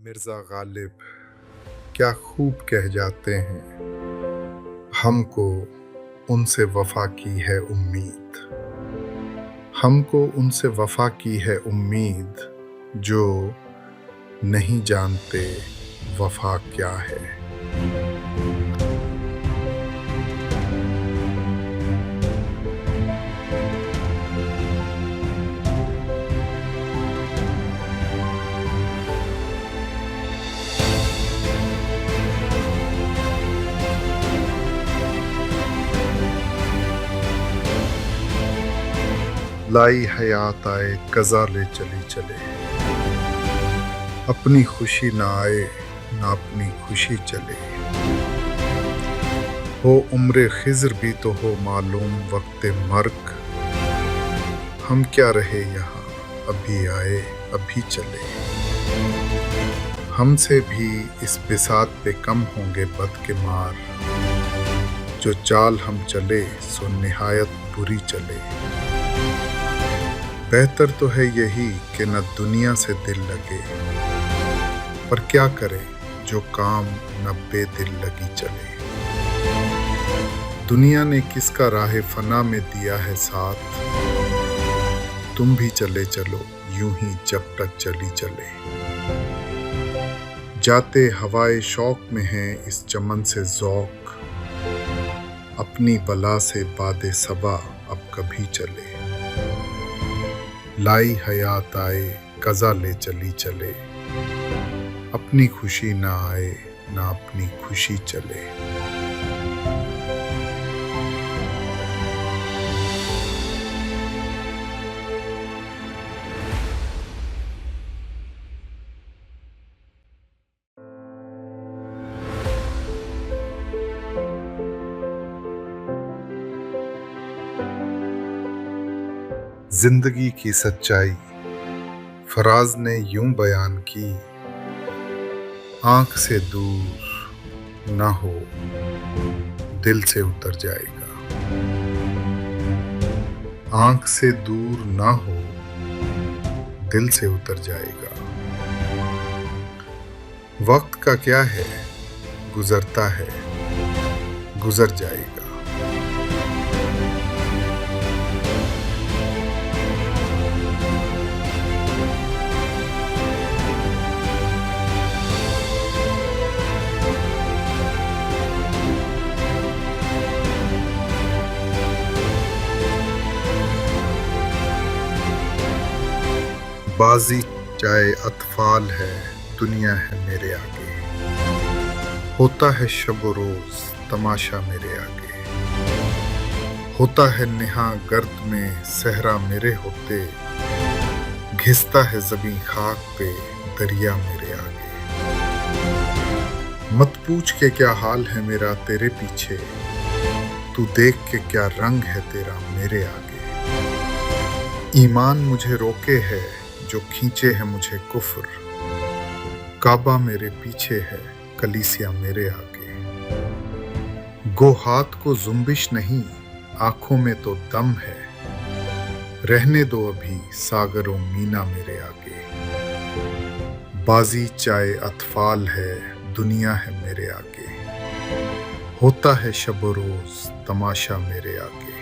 मिर्ज़ा गालिब क्या खूब कह जाते हैं, हमको उनसे वफ़ा की है उम्मीद। हमको उनसे वफ़ा की है उम्मीद, जो नहीं जानते वफ़ा क्या है। लाई हयात आए कज़ा ले चली चले, अपनी खुशी ना आए ना अपनी खुशी चले। हो उम्र खिज़र भी तो हो मालूम वक्त मर्ग, हम क्या रहे यहाँ अभी आए अभी चले। हमसे भी इस बिसात पे कम होंगे बद के मार, जो चाल हम चले सो निहायत बुरी चले। बेहतर तो है यही कि न दुनिया से दिल लगे, पर क्या करें जो काम न बेदिल लगी चले। दुनिया ने किसका राह फना में दिया है साथ, तुम भी चले चलो यूं ही जब तक चली चले। जाते हवाए शौक में है इस चमन से ज़ौक़, अपनी बला से बादे सबा अब कभी चले। लाई हयात आए कज़ा ले चली चले, अपनी खुशी ना आए ना अपनी खुशी चले। जिंदगी की सच्चाई फराज ने यूं बयान की, आंख से दूर ना हो दिल से उतर जाएगा। आंख से दूर ना हो दिल से उतर जाएगा। वक्त का क्या है गुजरता है गुजर जाएगा। बाजी चाहे अतफाल है दुनिया है मेरे आगे, होता है शब रोज तमाशा मेरे आगे। होता है निहा गर्द में सहरा मेरे होते, घिसता है ज़मीं खाक पे दरिया मेरे आगे। मत पूछ के क्या हाल है मेरा तेरे पीछे, तू देख के क्या रंग है तेरा मेरे आगे। ईमान मुझे रोके है जो खींचे है मुझे कुफ्र, काबा मेरे पीछे है कलीसिया मेरे आगे। गो हाथ को जुम्बिश नहीं आंखों में तो दम है, रहने दो अभी सागरों मीना मेरे आगे। बाजी चाहे अतफाल है दुनिया है मेरे आगे, होता है शब रोज तमाशा मेरे आगे।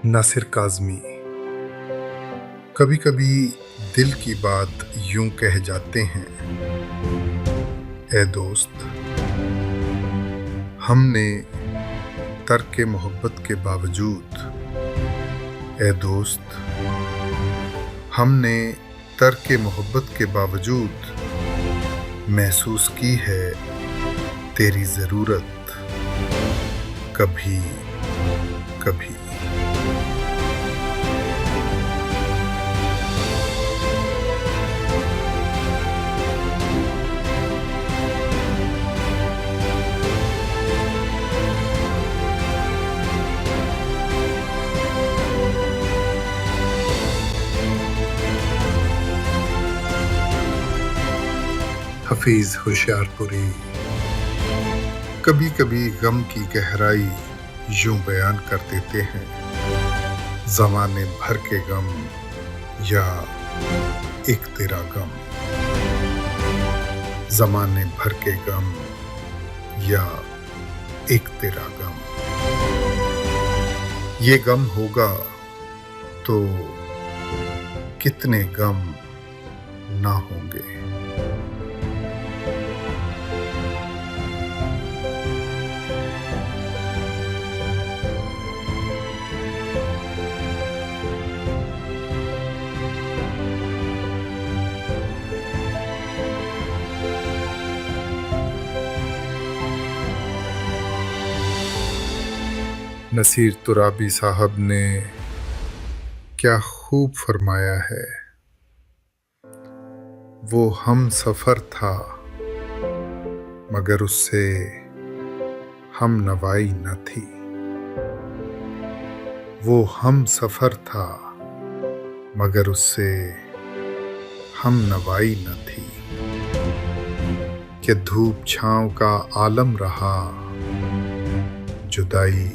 नासिर काज़मी। कभी कभी दिल की बात यूं कह जाते हैं, ए दोस्त हमने तर्क मोहब्बत के बावजूद, ए दोस्त हमने तर्क मोहब्बत के बावजूद महसूस की है तेरी ज़रूरत कभी कभी। हफीज होशियारपुरी। कभी कभी गम की गहराई यूं बयान कर देते हैं, ज़माने भर के गम या एक तेरा गम। ज़माने भर के गम या एक तेरा गम। ये गम होगा तो कितने गम ना होंगे। नसीर तुराबी साहब ने क्या खूब फरमाया है, वो हम सफ़र था मगर उससे हम नवाई न थी। वो हम सफ़र था मगर उससे हम नवाई न थी। कि धूप छाँव का आलम रहा, जुदाई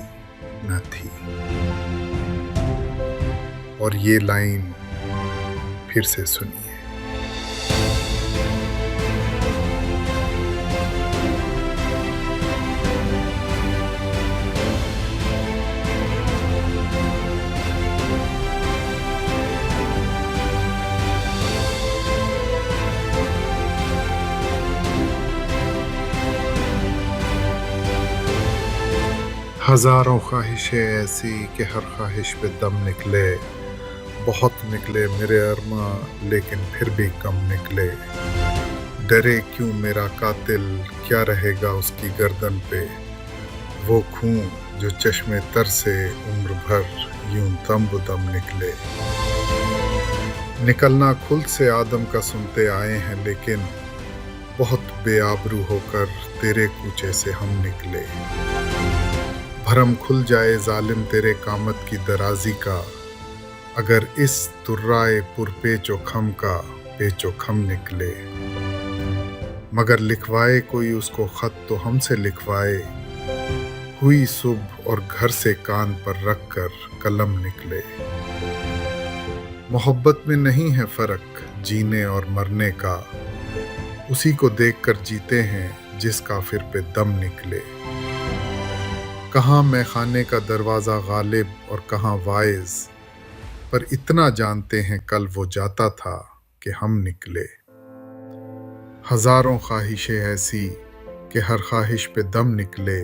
न थी। और ये लाइन फिर से सुनिए। हजारों ख्वाहिशें ऐसी कि हर ख्वाहिश पे दम निकले। बहुत निकले मेरे अरमा लेकिन फिर भी कम निकले। डरे क्यों मेरा कातिल, क्या रहेगा उसकी गर्दन पे। वो खून जो चश्मे तर से उम्र भर यूं दम बदम निकले। निकलना खुद से आदम का सुनते आए हैं, लेकिन बहुत बेआबरू होकर तेरे कूचे से हम निकले। भरम खुल जाए जालिम तेरे कामत की दराजी का, अगर इस तुर्राए पुरपेचो खम का पेचो खम निकले। मगर लिखवाए कोई उसको खत तो हमसे लिखवाए, हुई सुबह और घर से कान पर रख कर कलम निकले। मोहब्बत में नहीं है फर्क जीने और मरने का, उसी को देखकर जीते हैं जिस काफिर पे दम निकले। कहाँ मैं खाने का दरवाज़ा गालिब और कहाँ वाइज, पर इतना जानते हैं कल वो जाता था कि हम निकले। हजारों ख्वाहिशें ऐसी कि हर ख्वाहिश पे दम निकले।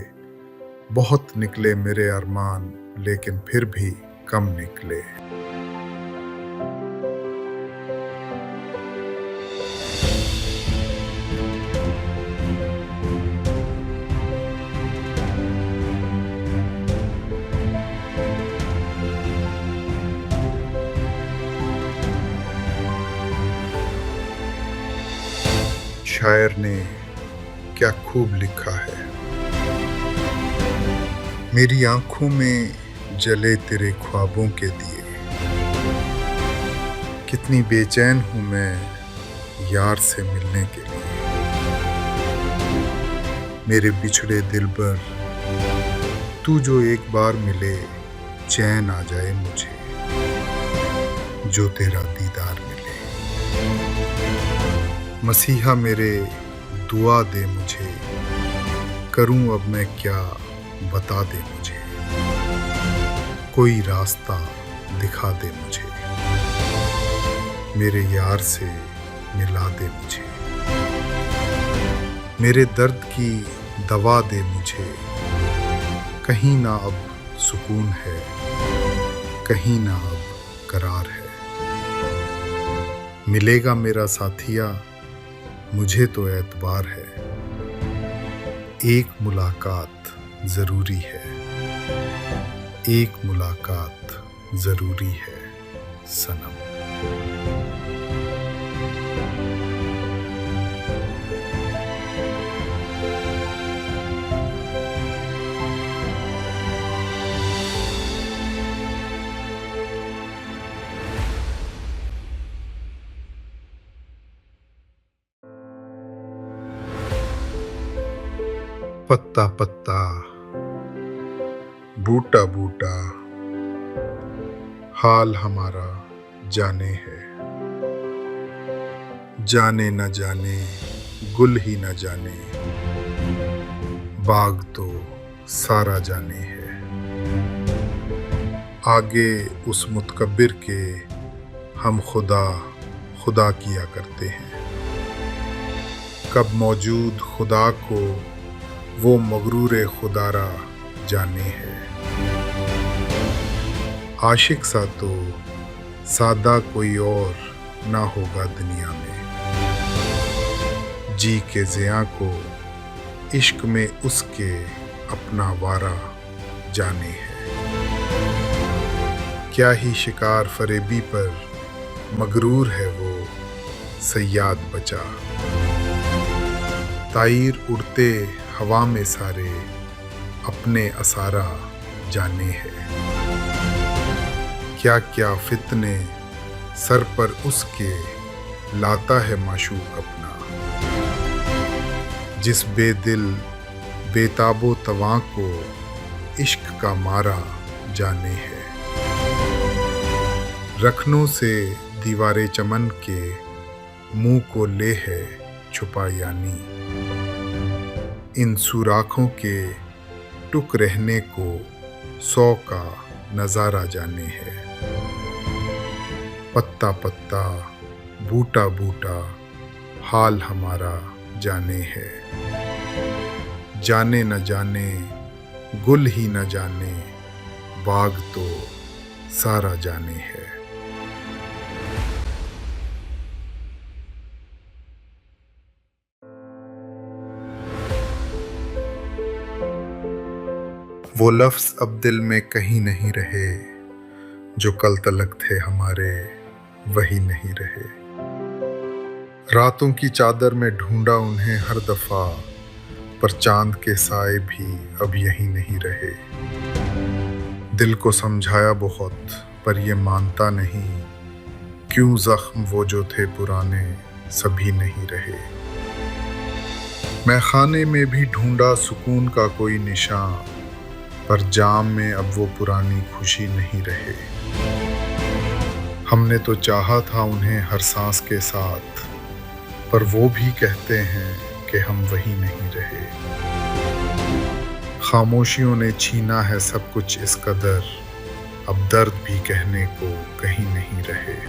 बहुत निकले मेरे अरमान लेकिन फिर भी कम निकले। शायर ने क्या खूब लिखा है। मेरी आंखों में जले तेरे ख्वाबों के दिए, कितनी बेचैन हूं मैं यार से मिलने के लिए। मेरे बिछड़े दिलबर तू जो एक बार मिले, चैन आ जाए मुझे जो तेरा दीदार मिले। मसीहा मेरे दुआ दे मुझे, करूं अब मैं क्या बता दे मुझे। कोई रास्ता दिखा दे मुझे, मेरे यार से मिला दे मुझे। मेरे दर्द की दवा दे मुझे, कहीं ना अब सुकून है, कहीं ना अब करार है। मिलेगा मेरा साथिया मुझे तो एतबार है, एक मुलाकात जरूरी है, एक मुलाकात जरूरी है सनम। पत्ता पत्ता, बूटा बूटा, हाल हमारा जाने है। जाने न जाने, गुल ही न जाने, बाग तो सारा जाने है। आगे उस मुतकब्बिर के हम खुदा खुदा किया करते हैं। कब मौजूद खुदा को वो मगरूर खुदारा जाने है। आशिक सा तो सादा कोई और ना होगा दुनिया में। जी के ज़िया को इश्क में उसके अपना वारा जाने है। क्या ही शिकार फरेबी पर मगरूर है वो सयाद बचा। ताईर उड़ते हवा में सारे अपने असारा जाने है। क्या क्या फितने सर पर उसके लाता है माशूक अपना। जिस बेदिल बेताबो तवां को इश्क का मारा जाने है। रखनों से दीवारे चमन के मुंह को ले है छुपा यानी। इन सुराखों के टुक रहने को 100 का नजारा जाने है। पत्ता पत्ता, बूटा बूटा, हाल हमारा जाने है। जाने न जाने, गुल ही न जाने, बाग तो सारा जाने है। वो लफ्ज़ अब दिल में कहीं नहीं रहे, जो कल तलक थे हमारे वही नहीं रहे। रातों की चादर में ढूंढा उन्हें हर दफा, पर चांद के साए भी अब यही नहीं रहे। दिल को समझाया बहुत पर ये मानता नहीं, क्यों जख्म वो जो थे पुराने सभी नहीं रहे। मैं खाने में भी ढूंढा सुकून का कोई निशान, पर जाम में अब वो पुरानी खुशी नहीं रहे। हमने तो चाहा था उन्हें हर सांस के साथ, पर वो भी कहते हैं कि हम वही नहीं रहे। खामोशियों ने छीना है सब कुछ इस कदर, अब दर्द भी कहने को कहीं नहीं रहे।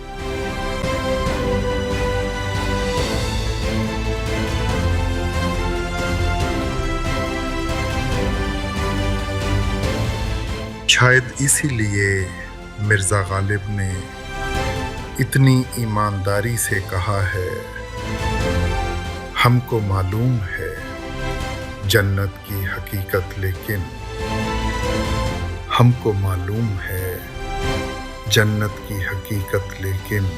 शायद इसीलिए मिर्ज़ा गालिब ने इतनी ईमानदारी से कहा है, हमको मालूम है जन्नत की हकीकत, लेकिन हमको मालूम है जन्नत की हकीकत, लेकिन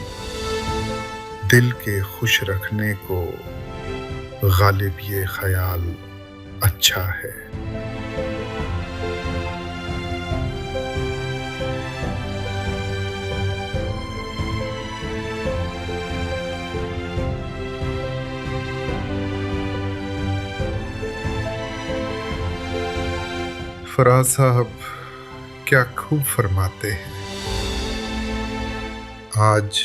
दिल के खुश रखने को गालिब ये ख्याल अच्छा है। फराज साहब क्या खूब फरमाते हैं। आज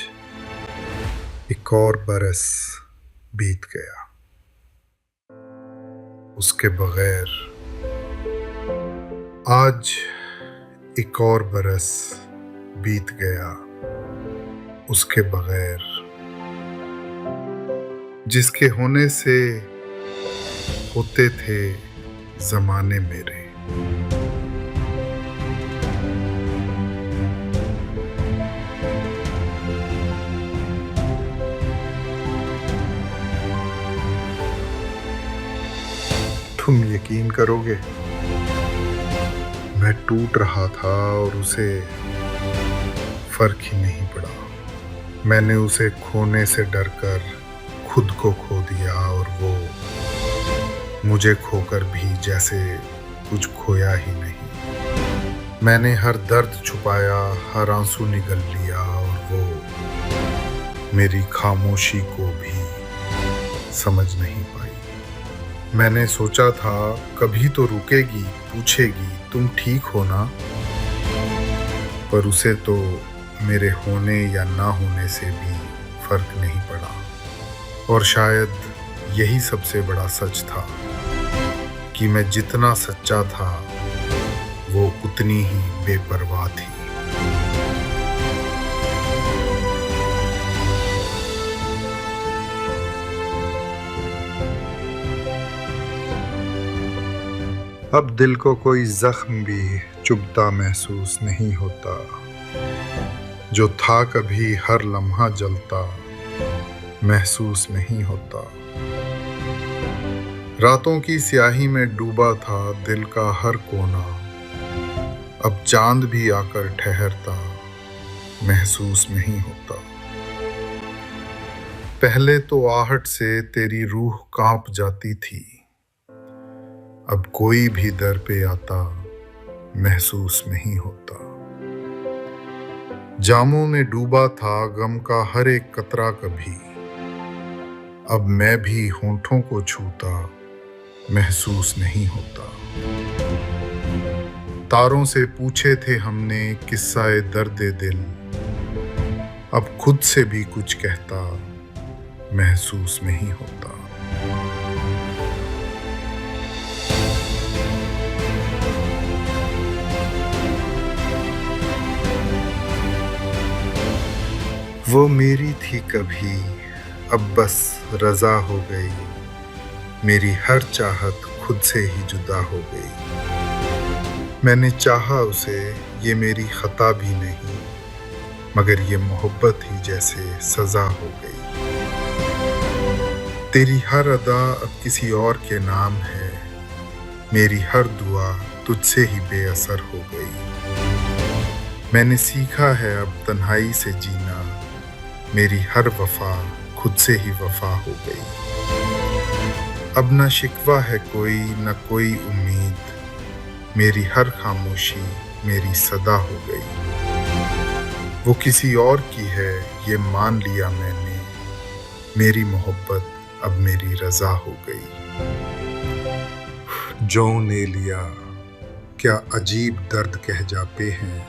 एक और बरस बीत गया, उसके बगैर। आज एक और बरस बीत गया, उसके बगैर। जिसके होने से होते थे जमाने मेरे, तुम यकीन करोगे, मैं टूट रहा था और उसे फर्क ही नहीं पड़ा। मैंने उसे खोने से डरकर खुद को खो दिया, और वो मुझे खोकर भी जैसे कुछ खोया ही नहीं। मैंने हर दर्द छुपाया, हर आंसू निगल लिया, और वो मेरी खामोशी को भी समझ नहीं पाई। मैंने सोचा था कभी तो रुकेगी, पूछेगी तुम ठीक हो ना, पर उसे तो मेरे होने या ना होने से भी फर्क नहीं पड़ा। और शायद यही सबसे बड़ा सच था कि मैं जितना सच्चा था वो उतनी ही बेपरवाह थी। अब दिल को कोई जख्म भी चुभता महसूस नहीं होता, जो था कभी हर लम्हा जलता महसूस नहीं होता। रातों की स्याही में डूबा था दिल का हर कोना, अब चांद भी आकर ठहरता महसूस नहीं होता। पहले तो आहट से तेरी रूह कांप जाती थी, अब कोई भी दर पे आता महसूस नहीं होता। जामों में डूबा था गम का हर एक कतरा कभी, अब मैं भी होंठों को छूता महसूस नहीं होता। तारों से पूछे थे हमने किस्साए दर्द दिल, अब खुद से भी कुछ कहता महसूस नहीं होता। वो मेरी थी कभी, अब बस रजा हो गई, मेरी हर चाहत खुद से ही जुदा हो गई। मैंने चाहा उसे, ये मेरी खता भी नहीं, मगर ये मोहब्बत ही जैसे सजा हो गई। तेरी हर अदा अब किसी और के नाम है, मेरी हर दुआ तुझसे ही बेअसर हो गई। मैंने सीखा है अब तन्हाई से जीना, मेरी हर वफा खुद से ही वफा हो गई। अब न शिकवा है कोई न कोई उम्मीद, मेरी हर खामोशी मेरी सदा हो गई। वो किसी और की है ये मान लिया मैंने, मेरी मोहब्बत अब मेरी रजा हो गई। जो ने लिया क्या अजीब दर्द कह जाते हैं,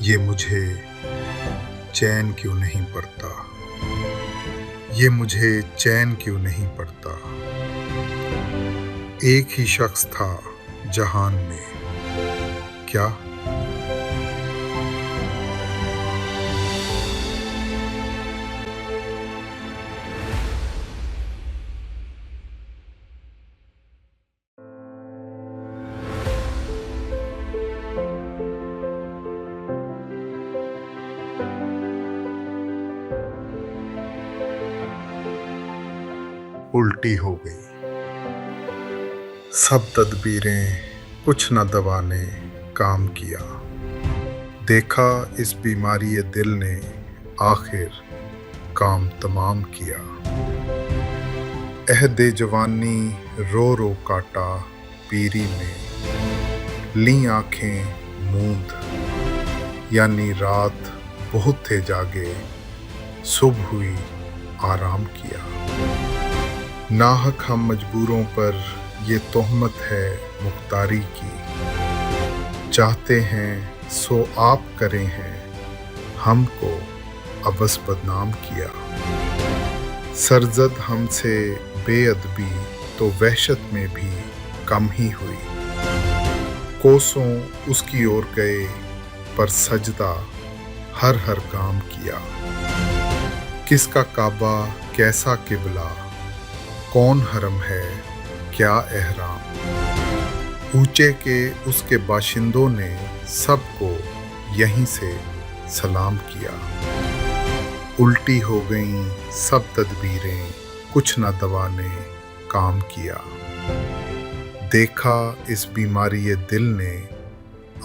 ये मुझे चैन क्यों नहीं पड़ता, ये मुझे चैन क्यों नहीं पड़ता। एक ही शख्स था जहान में, क्या उल्टी हो गई सब तदबीरें, कुछ न दवा ने काम किया। देखा इस बीमारी दिल ने आखिर काम तमाम किया। अहदे जवानी रो रो काटा पीरी में, ली आंखें मूंद, यानी रात बहुत थे जागे, सुबह हुई आराम किया। नाहक हम मजबूरों पर ये तोहमत है मुख्तारी की, चाहते हैं सो आप करें हैं, हमको अबस बदनाम किया। सरजद हमसे बेअदबी तो वहशत में भी कम ही हुई, कोसों उसकी ओर गए पर सजदा हर हर काम किया। किसका काबा कैसा किबला, कौन हरम है क्या एहराम, ऊंचे के उसके बाशिंदों ने सबको यहीं से सलाम किया। उल्टी हो गईं सब तदबीरें, कुछ न दवा ने काम किया। देखा इस बीमारी दिल ने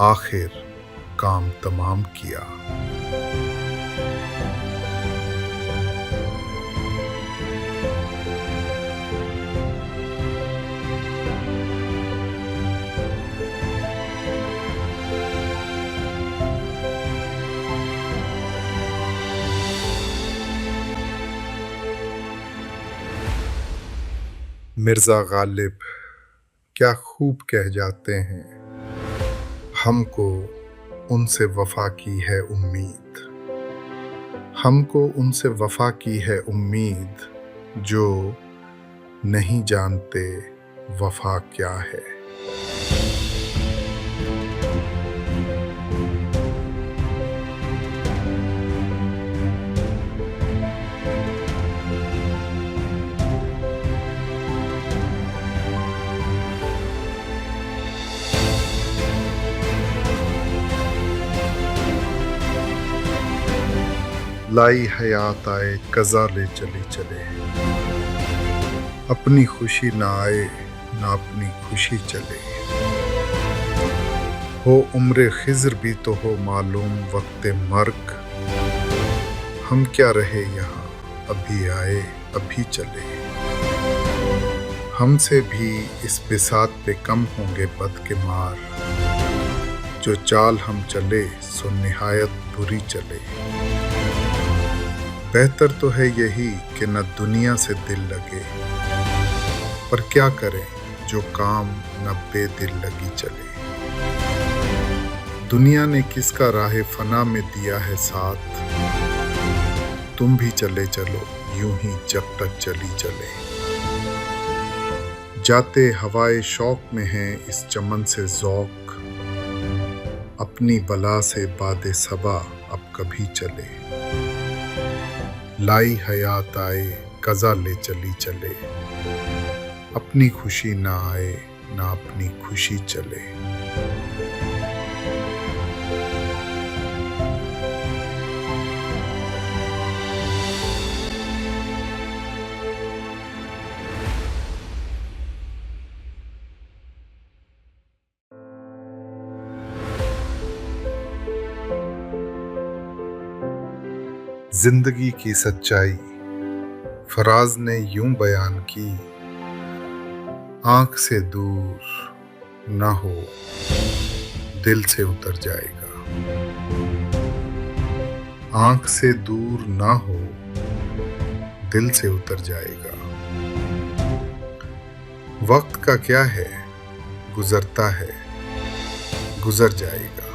आखिर काम तमाम किया। मिर्ज़ा गालिब क्या खूब कह जाते हैं, हमको उनसे वफा की है उम्मीद। हमको उनसे वफा की है उम्मीद, जो नहीं जानते वफा क्या है। लाई हयात आए कज़ा ले चली चले, अपनी खुशी ना आए ना अपनी खुशी चले। हो उम्र खिज़र भी तो हो मालूम वक्त मर्ग, हम क्या रहे यहाँ अभी आए अभी चले। हमसे भी इस बिसात पे कम होंगे बद के मार, जो चाल हम चले सो निहायत बुरी चले। बेहतर तो है यही कि न दुनिया से दिल लगे, पर क्या करें जो काम न बेदिल लगी चले। दुनिया ने किसका राह फना में दिया है साथ, तुम भी चले चलो यूं ही जब तक चली चले। जाते हवाए शौक में है इस चमन से ज़ौक़, अपनी बला से बादे सबा अब कभी चले। लाई हयात आए कज़ा ले चली चले, अपनी खुशी ना आए ना अपनी खुशी चले। जिंदगी की सच्चाई फराज ने यूं बयान की, आंख से दूर ना हो दिल से उतर जाएगा। आंख से दूर ना हो दिल से उतर जाएगा। वक्त का क्या है गुजरता है गुजर जाएगा।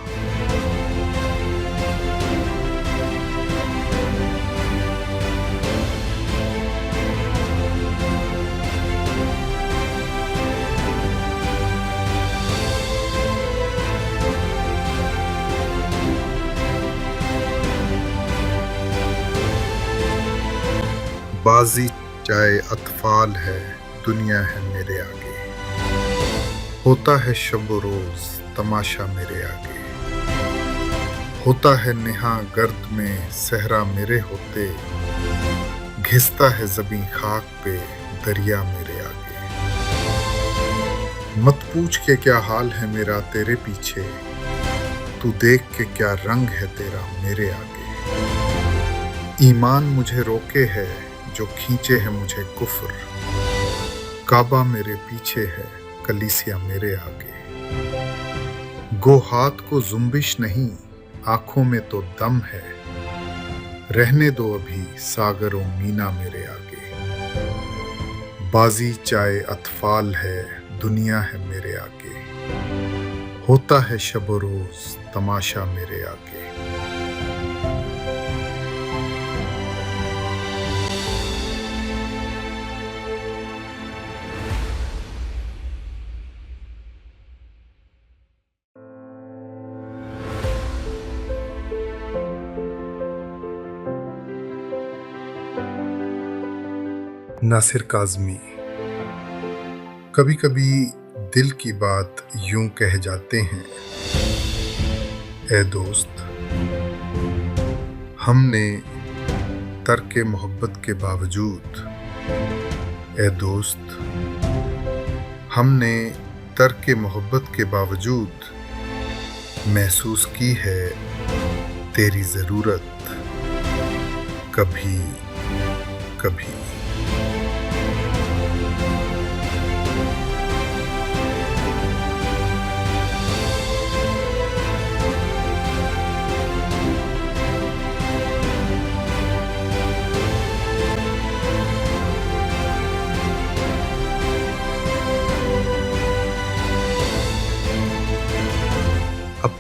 बाजी चाहे अतफाल है दुनिया है मेरे आगे, होता है शब रोज तमाशा मेरे आगे। होता है नेहा गर्द में सहरा मेरे होते, घिसता है ज़मीं खाक पे दरिया मेरे आगे। मत पूछ के क्या हाल है मेरा तेरे पीछे, तू देख के क्या रंग है तेरा मेरे आगे। ईमान मुझे रोके है जो खींचे है मुझे कुफ्र, काबा मेरे पीछे है कलीसिया मेरे आगे। गो हाथ को जुम्बिश नहीं आंखों में तो दम है, रहने दो अभी सागरों मीना मेरे आगे। बाजी चाहे अतफाल है दुनिया है मेरे आगे, होता है शब रोज तमाशा मेरे आगे। नासिर काज़मी। कभी कभी दिल की बात यूं कह जाते हैं, ए दोस्त हमने तर्क मोहब्बत के बावजूद, ए दोस्त हमने तर्क मोहब्बत के बावजूद महसूस की है तेरी ज़रूरत कभी कभी।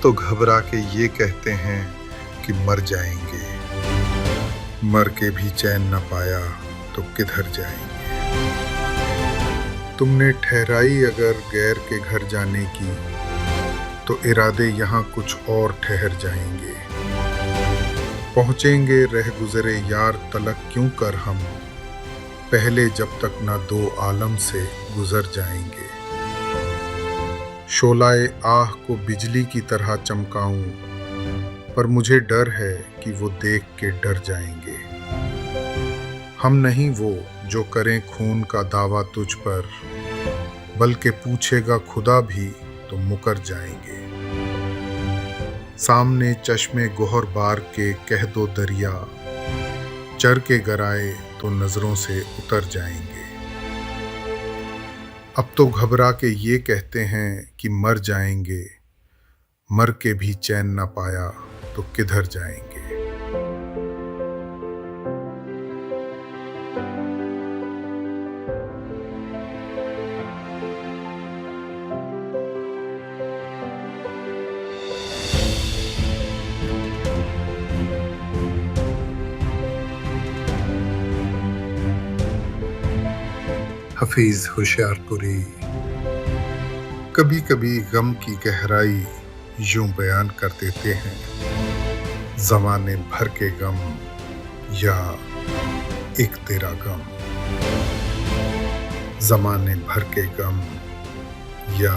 तो घबरा के ये कहते हैं कि मर जाएंगे, मर के भी चैन न पाया तो किधर जाएंगे। तुमने ठहराई अगर गैर के घर जाने की, तो इरादे यहाँ कुछ और ठहर जाएंगे। पहुँचेंगे रह गुजरे यार तलक क्यों कर हम, पहले जब तक ना दो आलम से गुजर जाएंगे। शोलाए आह को बिजली की तरह चमकाऊं, पर मुझे डर है कि वो देख के डर जाएंगे। हम नहीं वो जो करें खून का दावा तुझ पर, बल्कि पूछेगा खुदा भी तो मुकर जाएंगे। सामने चश्मे गोहर बार के कह दो दरिया, चर के गराए तो नजरों से उतर जाएंगे। अब तो घबरा के ये कहते हैं कि मर जाएंगे, मर के भी चैन न पाया तो किधर जाएंगे। हफीज होशियारपुरी। कभी कभी गम की गहराई यूं बयान कर देते हैं, ज़माने भर के गम या एक तेरा गम। ज़माने भर के गम या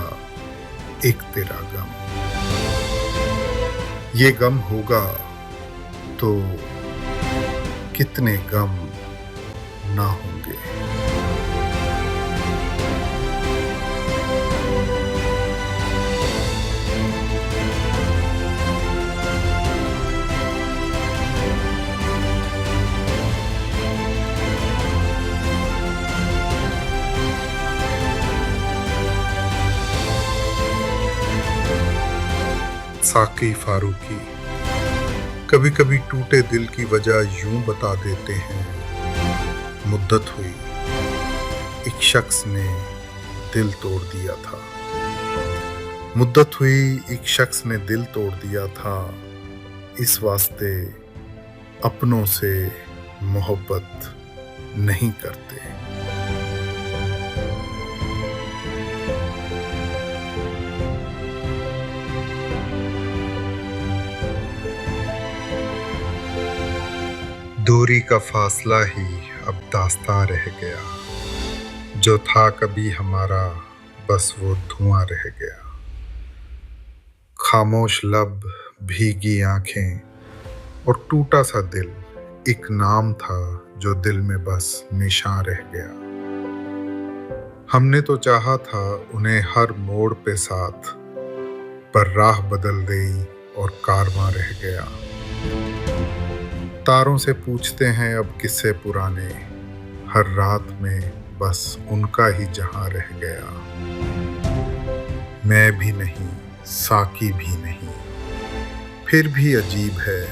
एक तेरा गम। ये गम होगा तो कितने गम ना होंगे। साकी फारूकी। कभी कभी टूटे दिल की वजह यूं बता देते हैं, मुद्दत हुई एक शख्स ने दिल तोड़ दिया था। मुद्दत हुई एक शख्स ने दिल तोड़ दिया था, इस वास्ते अपनों से मोहब्बत नहीं करते। दूरी का फासला ही अब दास्तां रह गया, जो था कभी हमारा बस वो धुआं रह गया। खामोश लब, भीगी आंखें और टूटा सा दिल एक नाम था जो दिल में बस निशान रह गया। हमने तो चाहा था उन्हें हर मोड़ पे साथ, पर राह बदल गई और कारवां रह गया। तारों से पूछते हैं अब किस्से पुराने, हर रात में बस उनका ही जहां रह गया। मैं भी नहीं, साकी भी नहीं, फिर भी अजीब है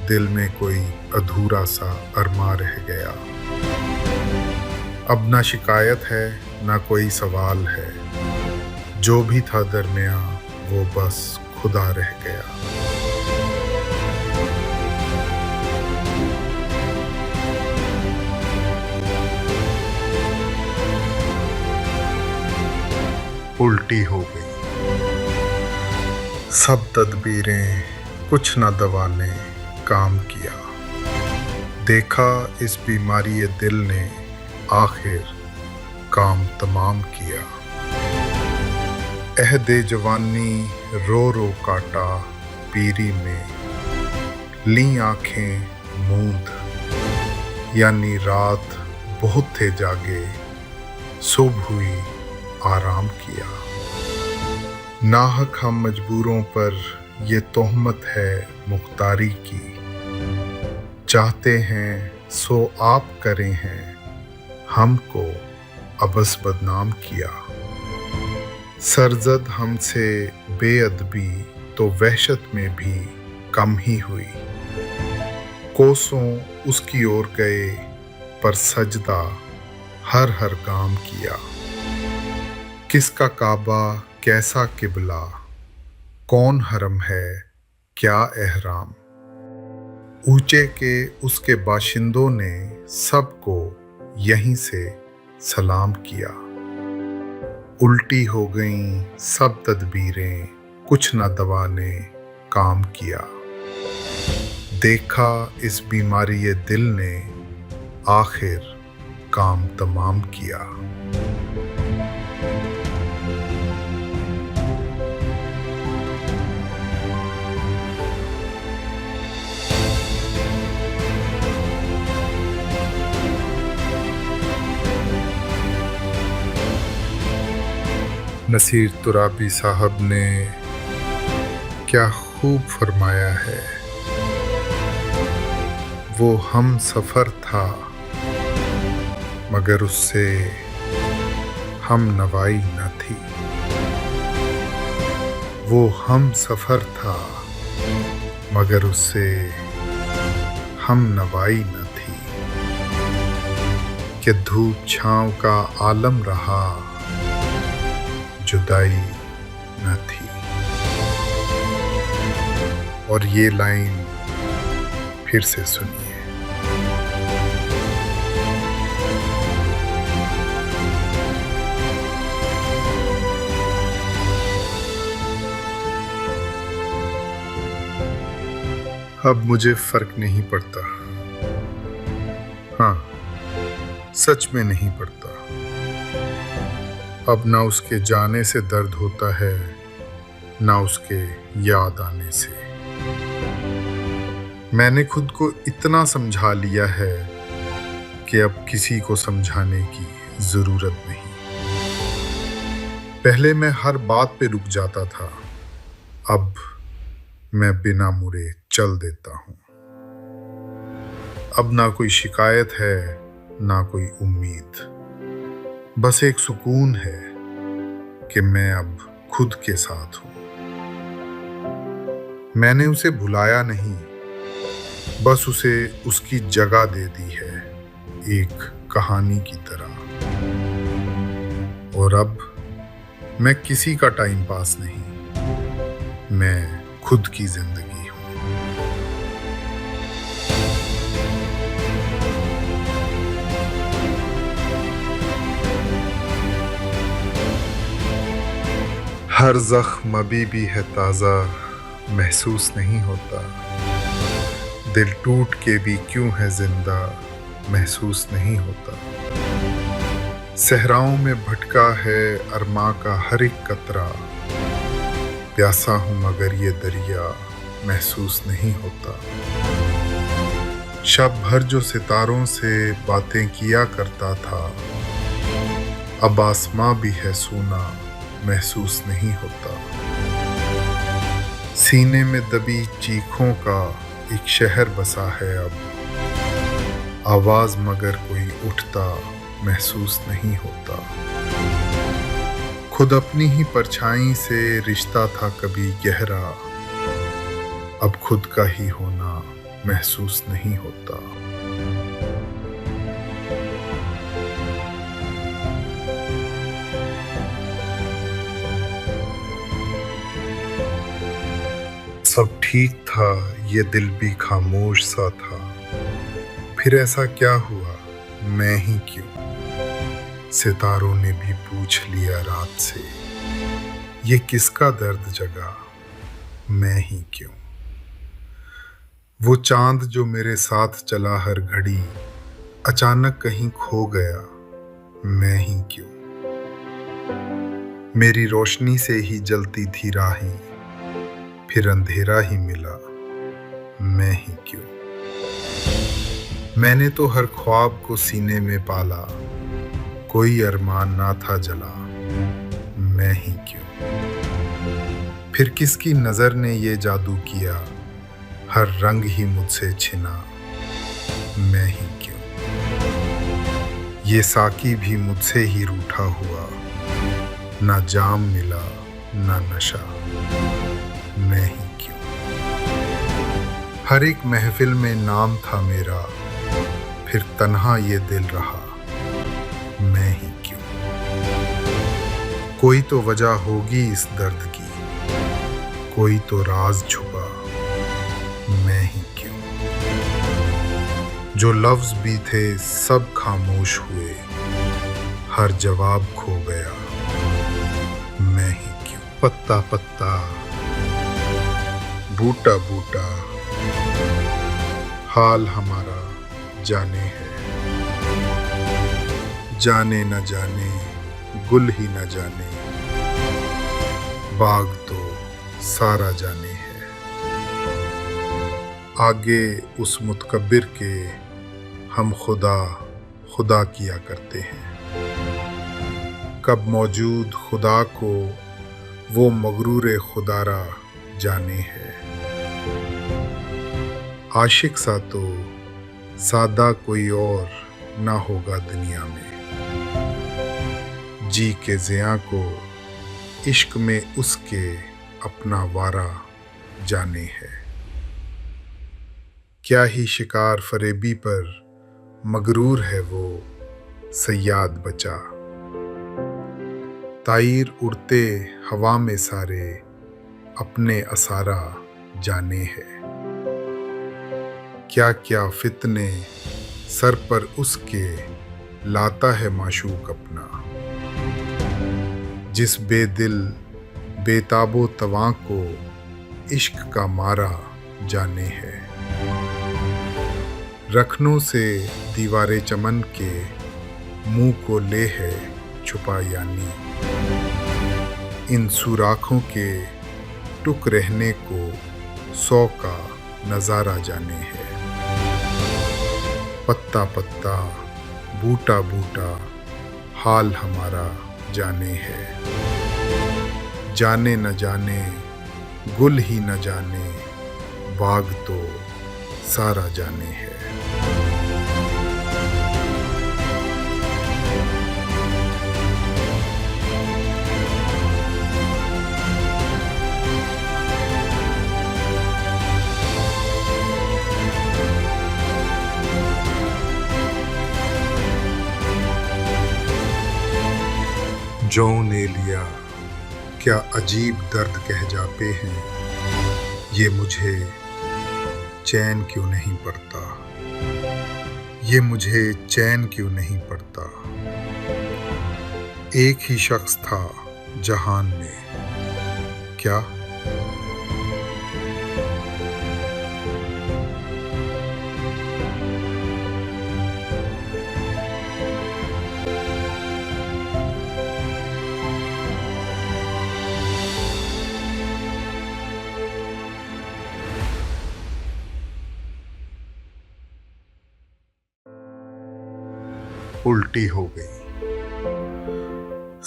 दिल में कोई अधूरा सा अरमा रह गया। अब ना शिकायत है ना कोई सवाल है, जो भी था दरमियां वो बस खुदा रह गया। उल्टी हो गई सब तदबीरें, कुछ न दवा ने काम किया। देखा इस बीमारी दिल ने आखिर काम तमाम किया। अहदे जवानी रो रो काटा पीरी में, ली आंखें मूंद, यानी रात बहुत थे जागे, सुबह हुई आराम किया। नाहक हम मजबूरों पर ये तोहमत है मुख्तारी की, चाहते हैं सो आप करें हैं, हमको अबस बदनाम किया। सरजद हमसे बेअदबी तो वहशत में भी कम ही हुई, कोसों उसकी ओर गए पर सजदा हर हर काम किया। किसका काबा कैसा किबला, कौन हरम है क्या एहराम। ऊंचे के उसके बाशिंदों ने सबको यहीं से सलाम किया। उल्टी हो गईं सब तदबीरें, कुछ न दवा ने काम किया। देखा इस बीमारी ये दिल ने आखिर काम तमाम किया। नसीर तुराबी साहब ने क्या खूब फरमाया है, वो हम सफ़र था मगर उससे हम नवाई न थी। वो हम सफ़र था मगर उससे हम नवाई न थी। कि धूप छाँव का आलम रहा, जुदाई न थी। और ये लाइन फिर से सुनिए। अब मुझे फर्क नहीं पड़ता, हाँ सच में नहीं पड़ता। अब ना उसके जाने से दर्द होता है, ना उसके याद आने से। मैंने खुद को इतना समझा लिया है कि अब किसी को समझाने की जरूरत नहीं। पहले मैं हर बात पे रुक जाता था, अब मैं बिना मुड़े चल देता हूँ। अब ना कोई शिकायत है ना कोई उम्मीद, बस एक सुकून है कि मैं अब खुद के साथ हूँ। मैंने उसे भुलाया नहीं, बस उसे उसकी जगह दे दी है एक कहानी की तरह। और अब मैं किसी का टाइम पास नहीं, मैं खुद की जिंदगी हूँ। हर जख्म अभी भी है ताज़ा, महसूस नहीं होता। दिल टूट के भी क्यों है जिंदा, महसूस नहीं होता। सहराओं में भटका है अरमा का हर एक कतरा, प्यासा हूं मगर ये दरिया महसूस नहीं होता। शब भर जो सितारों से बातें किया करता था, अब आसमां भी है सूना, महसूस नहीं होता। सीने में दबी चीखों का एक शहर बसा है अब, आवाज मगर कोई उठता महसूस नहीं होता। खुद अपनी ही परछाई से रिश्ता था कभी गहरा, अब खुद का ही होना महसूस नहीं होता। सब ठीक था, ये दिल भी खामोश सा था। फिर ऐसा क्या हुआ, मैं ही क्यों? सितारों ने भी पूछ लिया रात से, ये किसका दर्द जगा, मैं ही क्यों? वो चांद जो मेरे साथ चला हर घड़ी, अचानक कहीं खो गया, मैं ही क्यों? मेरी रोशनी से ही जलती थी राहें, फिर अंधेरा ही मिला, मैं ही क्यों? मैंने तो हर ख्वाब को सीने में पाला, कोई अरमान ना था जला, मैं ही क्यों? फिर किसकी नजर ने ये जादू किया, हर रंग ही मुझसे छिना, मैं ही क्यों? ये साकी भी मुझसे ही रूठा हुआ, ना जाम मिला ना नशा, मैं ही क्यों? हर एक महफिल में नाम था मेरा, फिर तन्हा ये दिल रहा, मैं ही क्यों? कोई तो वजह होगी इस दर्द की, कोई तो राज छुपा, मैं ही क्यों। जो लफ्ज भी थे सब खामोश हुए, हर जवाब खो गया, मैं ही क्यों। पत्ता पत्ता, बूटा बूटा, हाल हमारा जाने है। जाने न जाने, गुल ही न जाने, बाग तो सारा जाने है। आगे उस मुतकब्बिर के हम खुदा खुदा किया करते हैं। कब मौजूद खुदा को वो मगरूर खुदारा जाने है। आशिक सा तो सादा कोई और ना होगा दुनिया में। जी के ज़िया को इश्क में उसके अपना वारा जाने है। क्या ही शिकार फरेबी पर मगरूर है वो सयाद बचा। ताईर उड़ते हवा में सारे अपने असारा जाने है। क्या क्या फितने सर पर उसके लाता है माशूक अपना। जिस बेदिल बेताबो तवां को इश्क का मारा जाने है। रखनों से दीवारे चमन के मुंह को ले है छुपा यानी। इन सुराखों के टुक रहने को 100 का नजारा जाने है। पत्ता पत्ता, बूटा बूटा, हाल हमारा जाने है। जाने न जाने, गुल ही न जाने, बाग तो सारा जाने है। जो ने लिया क्या अजीब दर्द कह जाते हैं। ये मुझे चैन क्यों नहीं पड़ता। ये मुझे चैन क्यों नहीं पड़ता। एक ही शख्स था जहान में, क्या उल्टी हो गई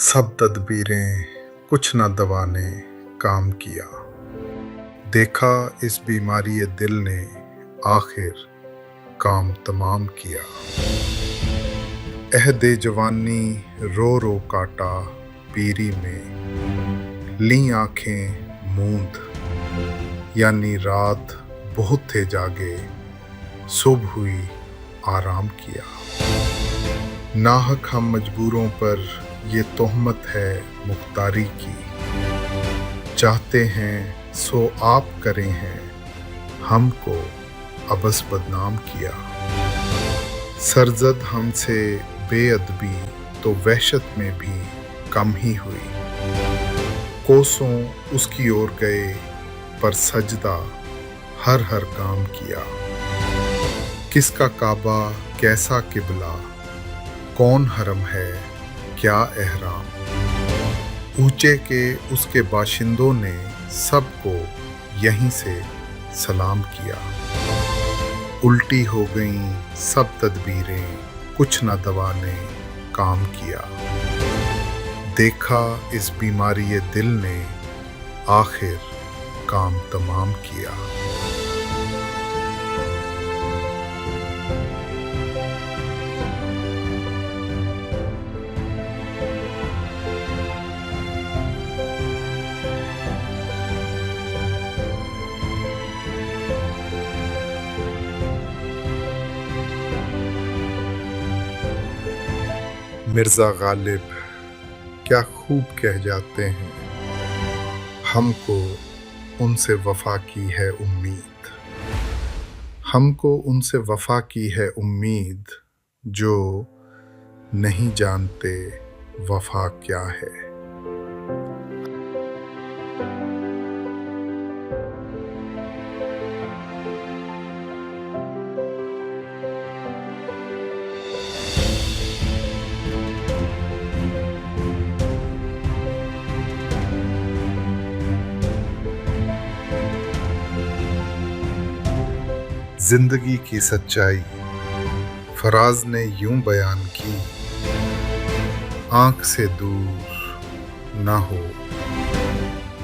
सब तदबीरें, कुछ न दवा ने काम किया। देखा इस बीमारी दिल ने आखिर काम तमाम किया। अहदे जवानी रो रो काटा पीरी में। ली आंखें मूंद यानी रात बहुत थे जागे। सुबह हुई आराम किया। नाहक हम मजबूरों पर ये तोहमत है मुख्तारी की। चाहते हैं सो आप करें हैं, हमको अबस बदनाम किया। सरजद हमसे बेअदबी तो वहशत में भी कम ही हुई। कोसों उसकी ओर गए पर सजदा हर हर काम किया। किसका काबा कैसा किबला, कौन हरम है क्या एहराम। ऊंचे के उसके बाशिंदों ने सबको यहीं से सलाम किया। उल्टी हो गईं सब तदबीरें, कुछ न दवा ने काम किया। देखा इस बीमारी दिल ने आखिर काम तमाम किया। मिर्ज़ा गालिब क्या खूब कह जाते हैं, हमको उनसे वफा की है उम्मीद, हमको उनसे वफा की है उम्मीद, जो नहीं जानते वफा क्या है। जिंदगी की सच्चाई फराज ने यूं बयान की, आंख से दूर ना हो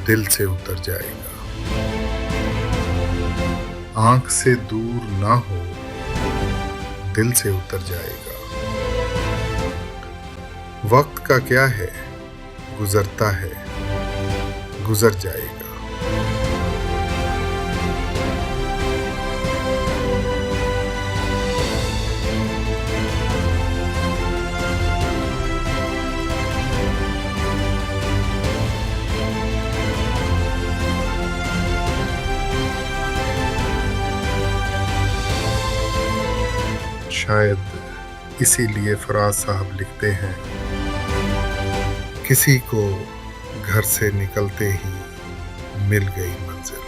दिल से उतर जाएगा। आंख से दूर ना हो दिल से उतर जाएगा। वक्त का क्या है, गुजरता है, गुजर जाएगा। शायद इसीलिए फराज साहब लिखते हैं, किसी को घर से निकलते ही मिल गई मंजिल,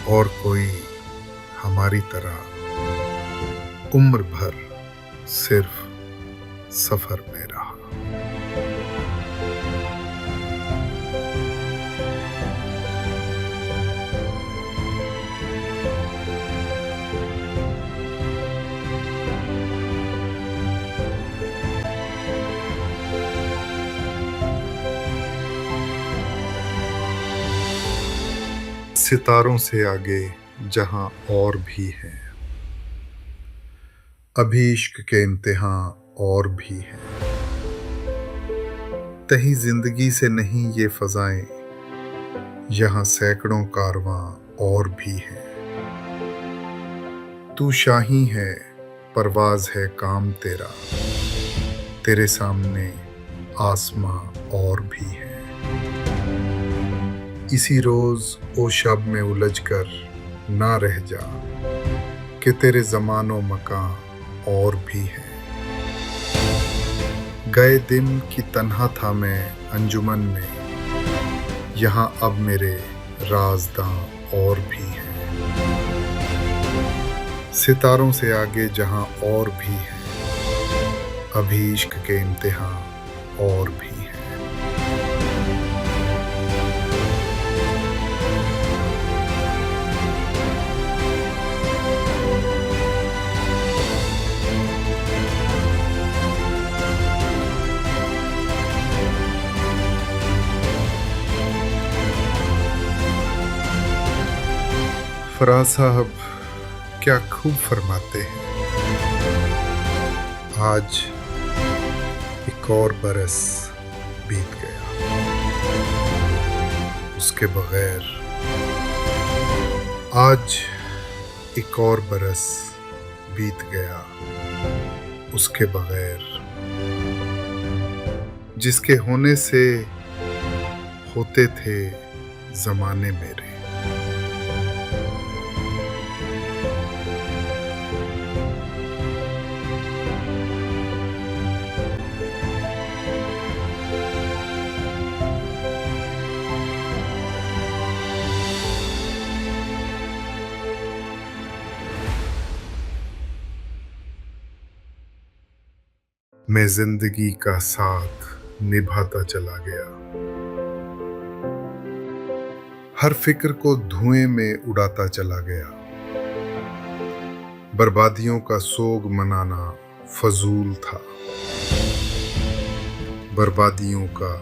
और कोई हमारी तरह उम्र भर सिर्फ सफर में रहा। सितारों से आगे जहां और भी हैं, अभी इश्क के इम्तिहां और भी हैं। तही जिंदगी से नहीं ये फजाएं, यहां सैकड़ों कारवां और भी हैं। तू शाही है, परवाज है काम तेरा, तेरे सामने आसमां और भी है। इसी रोज ओ शब में उलझ कर ना रह जा, कि तेरे ज़मानो मकां और भी है। गए दिन की तन्हा था मैं अंजुमन में, यहाँ अब मेरे राज़दां और भी हैं। सितारों से आगे जहां और भी हैं, अभी इश्क के इम्तिहां और भी हैं। फराज साहब क्या खूब फरमाते हैं, आज एक और बरस बीत गया, उसके बगैर। आज एक और बरस बीत गया उसके बगैर, जिसके होने से होते थे जमाने मेरे। मैं जिंदगी का साथ निभाता चला गया, हर फिक्र को धुएं में उड़ाता चला गया। बर्बादियों का सोग मनाना फजूल था, बर्बादियों का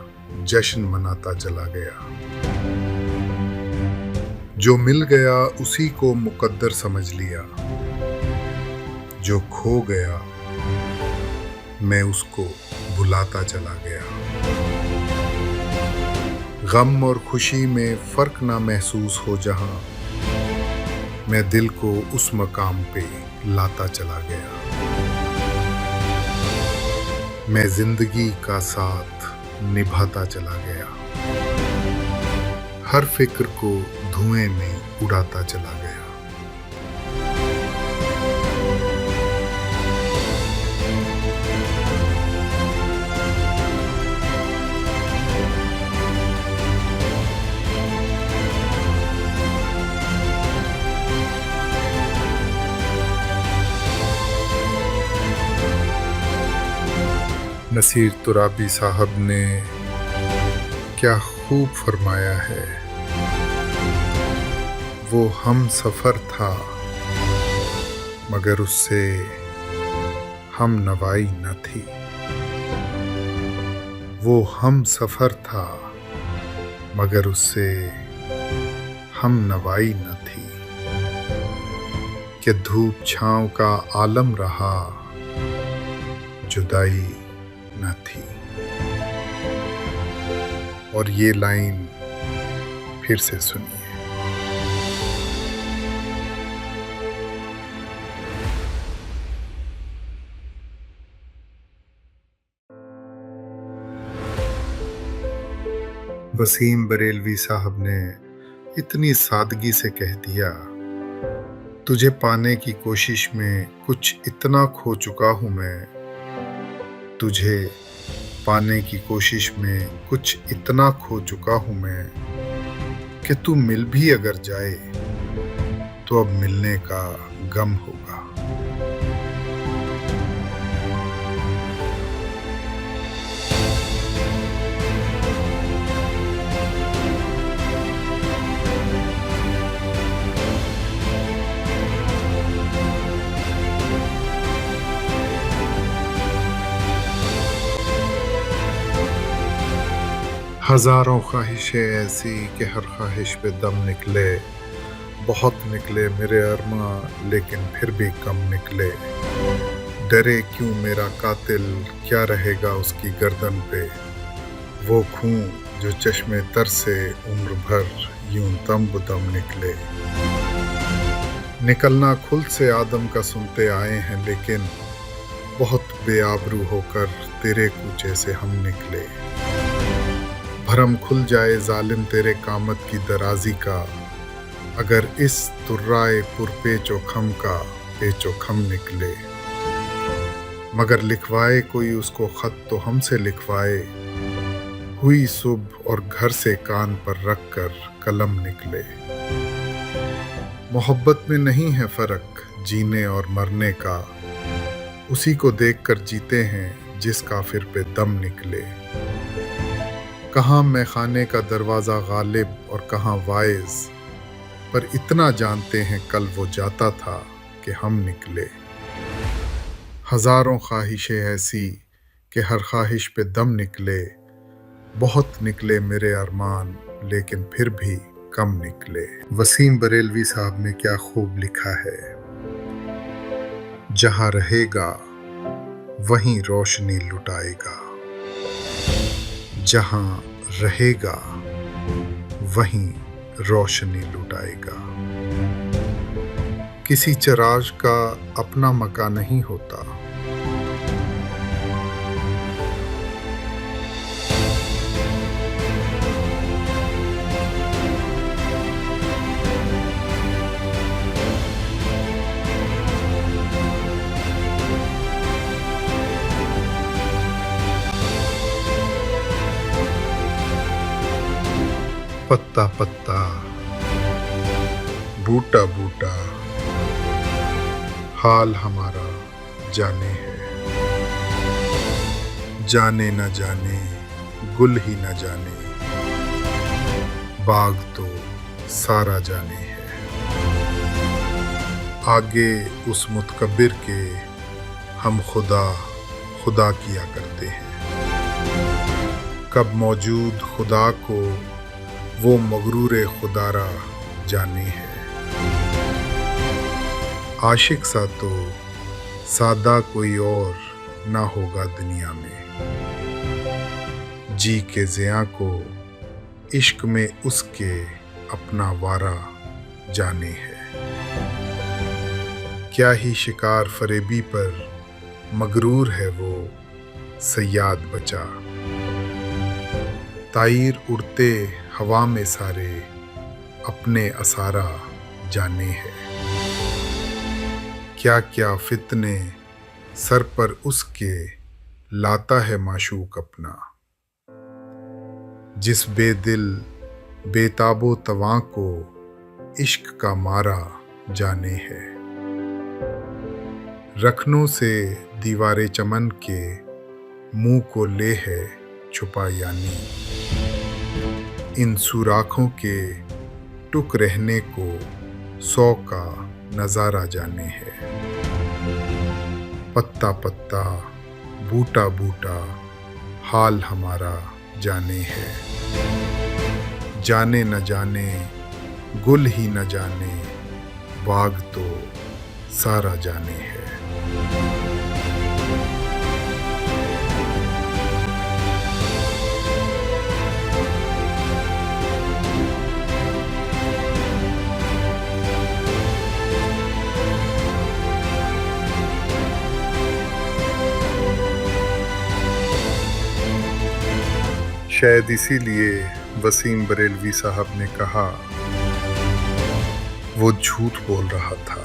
जश्न मनाता चला गया। जो मिल गया उसी को मुकद्दर समझ लिया, जो खो गया मैं उसको भुलाता चला गया। गम और खुशी में फर्क ना महसूस हो जहां, मैं दिल को उस मकाम पे लाता चला गया। मैं जिंदगी का साथ निभाता चला गया, हर फिक्र को धुएं में उड़ाता चला गया। नसीर तुराबी साहब ने क्या खूब फरमाया है, वो हम सफ़र था मगर उससे हम नवाई न थी। वो हम सफ़र था मगर उससे हम नवाई न थी। कि धूप छाँव का आलम रहा, जुदाई न थी। और ये लाइन फिर से सुनिए। वसीम बरेलवी साहब ने इतनी सादगी से कह दिया, तुझे पाने की कोशिश में कुछ इतना खो चुका हूं मैं, तुझे पाने की कोशिश में कुछ इतना खो चुका हूं मैं कि तू मिल भी अगर जाए तो अब मिलने का गम होगा। हजारों ख्वाहिशें ऐसी कि हर ख्वाहिश पे दम निकले, बहुत निकले मेरे अरमा लेकिन फिर भी कम निकले। डरे क्यों मेरा कातिल, क्या रहेगा उसकी गर्दन पे, वो खून जो चश्मे तर से उम्र भर यूं दम बदम निकले। निकलना खुल से आदम का सुनते आए हैं लेकिन बहुत बेआबरू होकर तेरे कूचे से हम निकले। भरम खुल जाए जालिम तेरे कामत की दराजी का, अगर इस तुर्राए पुरपेचो खम का पेचो खम निकले। मगर लिखवाए कोई उसको खत तो हमसे लिखवाए, हुई सुबह और घर से कान पर रख कर कलम निकले। मोहब्बत में नहीं है फर्क जीने और मरने का, उसी को देखकर जीते हैं जिस काफिर पे दम निकले। कहाँ मैं खाने का दरवाज़ा गालिब और कहाँ वाइज, पर इतना जानते हैं कल वो जाता था कि हम निकले। हजारों ख्वाहिशें ऐसी कि हर ख्वाहिश पे दम निकले, बहुत निकले मेरे अरमान लेकिन फिर भी कम निकले। वसीम बरेलवी साहब ने क्या खूब लिखा है, जहाँ रहेगा वहीं रोशनी लुटाएगा, जहाँ रहेगा वहीं रोशनी लुटाएगा। किसी चिराग का अपना मकान नहीं होता, पत्ता पत्ता बूटा बूटा हाल हमारा जाने है। जाने न जाने गुल ही न जाने, बाग तो सारा जाने है। आगे उस मुतकब्बिर के हम खुदा खुदा किया करते हैं, कब मौजूद खुदा को वो मगरूर खुदारा जाने है। आशिक सा तो सादा कोई और ना होगा दुनिया में, जी के ज़िया को इश्क में उसके अपना वारा जाने है। क्या ही शिकार फरेबी पर मगरूर है वो सयाद बचा, ताईर उड़ते हवा में सारे अपने असारा जाने है। क्या क्या फितने सर पर उसके लाता है माशूक अपना, जिस बेदिल बेताबो तवां को इश्क का मारा जाने है। रखनों से दीवारे चमन के मुंह को ले है छुपा, यानी इन सुराखों के टुक रहने को 100 का नजारा जाने है। पत्ता पत्ता बूटा बूटा हाल हमारा जाने है। जाने न जाने गुल ही न जाने बाग तो सारा जाने है। शायद इसीलिए वसीम बरेलवी साहब ने कहा, वो झूठ बोल रहा था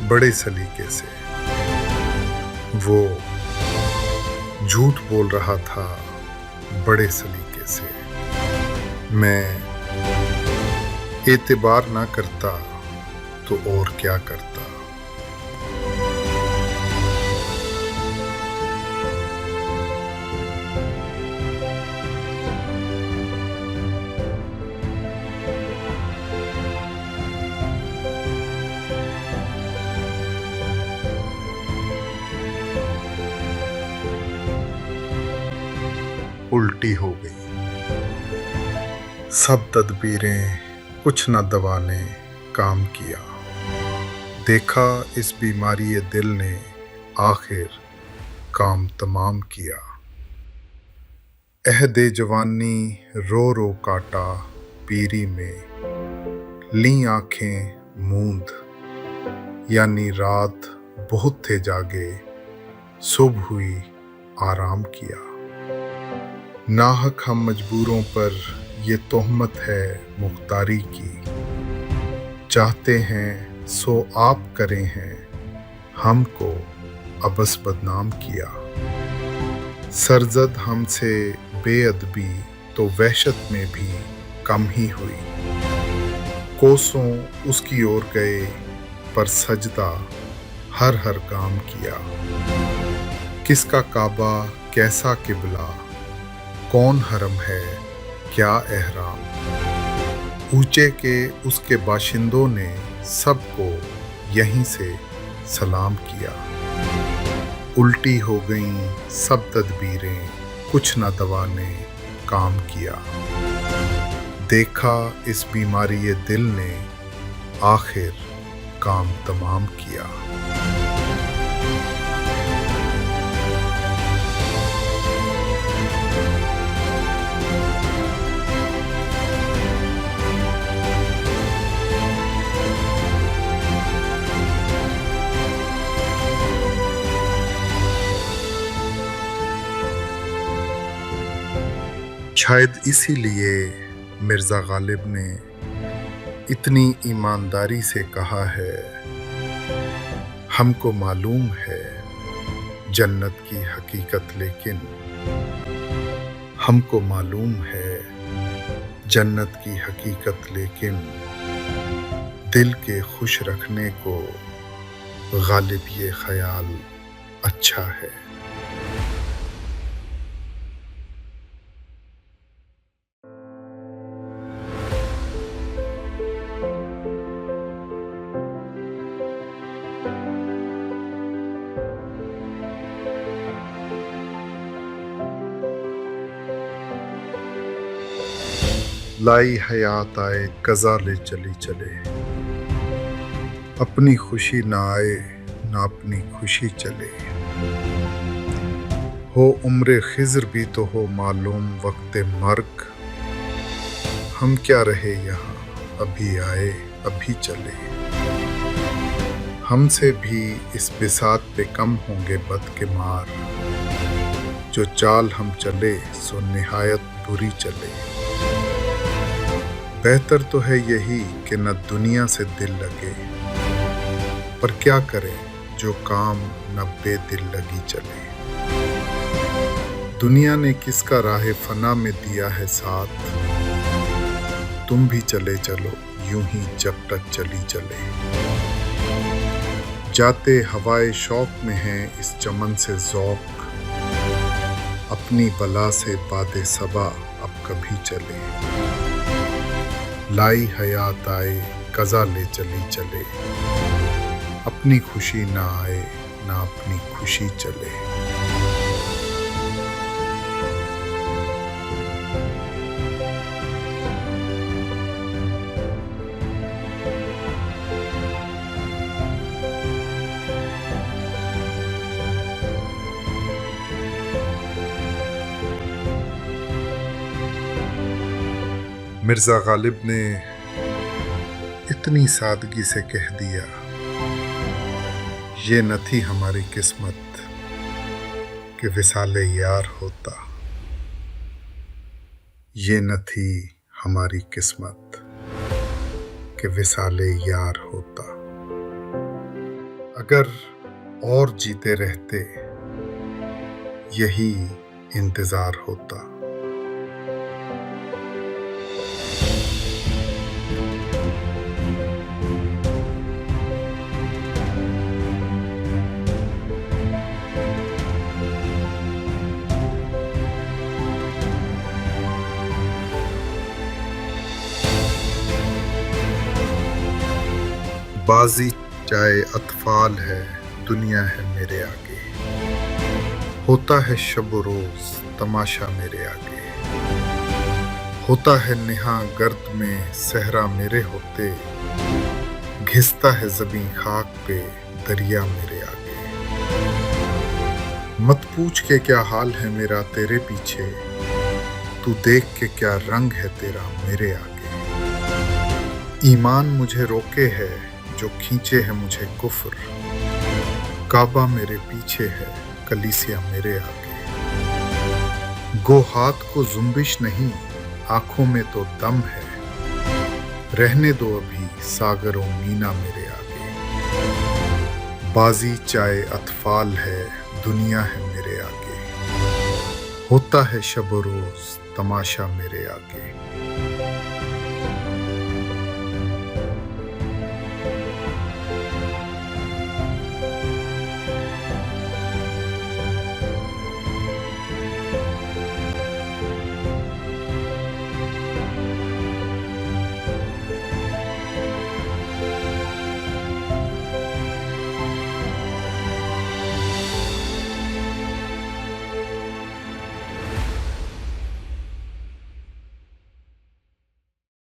बड़े सलीके से। वो झूठ बोल रहा था बड़े सलीके से। मैं एतबार ना करता तो और क्या करता। उल्टी हो गई सब तदबीरें, कुछ न दवा ने काम किया। देखा इस बीमारी दिल ने आखिर काम तमाम किया। अहदे जवानी रो रो काटा पीरी में, ली आंखें मूंद, यानी रात बहुत थे जागे, सुबह हुई आराम किया। नाहक हम मजबूरों पर ये तोहमत है मुख्तारी की, चाहते हैं सो आप करें हैं, हमको अबस बदनाम किया। सरजद हमसे बेअदबी तो वहशत में भी कम ही हुई। कोसों उसकी ओर गए पर सजदा हर हर काम किया। किसका काबा कैसा किबला, कौन हरम है क्या एहराम, ऊंचे के उसके बाशिंदों ने सबको यहीं से सलाम किया। उल्टी हो गईं सब तदबीरें, कुछ न दवा ने काम किया। देखा इस बीमारी दिल ने आखिर काम तमाम किया। शायद इसीलिए मिर्ज़ा गालिब ने इतनी ईमानदारी से कहा है, हमको मालूम है जन्नत की हकीकत, लेकिन हमको मालूम है जन्नत की हकीकत, लेकिन दिल के खुश रखने को गालिब ये ख्याल अच्छा है। लाई हयात आए कज़ा ले चली चले, अपनी खुशी ना आए ना अपनी खुशी चले। हो उम्र खिज़र भी तो हो मालूम वक्त मर्ग, हम क्या रहे यहाँ अभी आए अभी चले। हमसे भी इस बिसात पे कम होंगे बद के मार, जो चाल हम चले सो निहायत बुरी चले। बेहतर तो है यही कि न दुनिया से दिल लगे, पर क्या करें जो काम न बेदिल लगी चले। दुनिया ने किसका राह फना में दिया है साथ, तुम भी चले चलो यूं ही जब तक चली चले। जाते हवाए शौक में है इस चमन से ज़ौक़, अपनी बला से बादे सबा अब कभी चले। लाई हयात आए कज़ा ले चली चले, अपनी खुशी ना आए ना अपनी खुशी चले। मिर्ज़ा गालिब ने इतनी सादगी से कह दिया, ये न थी हमारी किस्मत कि विसाले यार होता। ये न थी हमारी किस्मत कि विसाले यार होता। अगर और जीते रहते यही इंतज़ार होता। बाजी चाहे अतफाल है दुनिया है मेरे आगे, होता है शब रोज तमाशा मेरे आगे। होता है निहा गर्द में सहरा मेरे होते, घिसता है ज़मीं खाक पे दरिया मेरे आगे। मत पूछ के क्या हाल है मेरा तेरे पीछे, तू देख के क्या रंग है तेरा मेरे आगे। ईमान मुझे रोके है जो खींचे है मुझे कुफ्र, काबा मेरे पीछे है कलीसिया मेरे आगे। गो हाथ को जुम्बिश नहीं आंखों में तो दम है, रहने दो अभी सागरों मीना मेरे आगे। बाजी चाहे अतफाल है दुनिया है मेरे आगे, होता है शब रोज तमाशा मेरे आगे।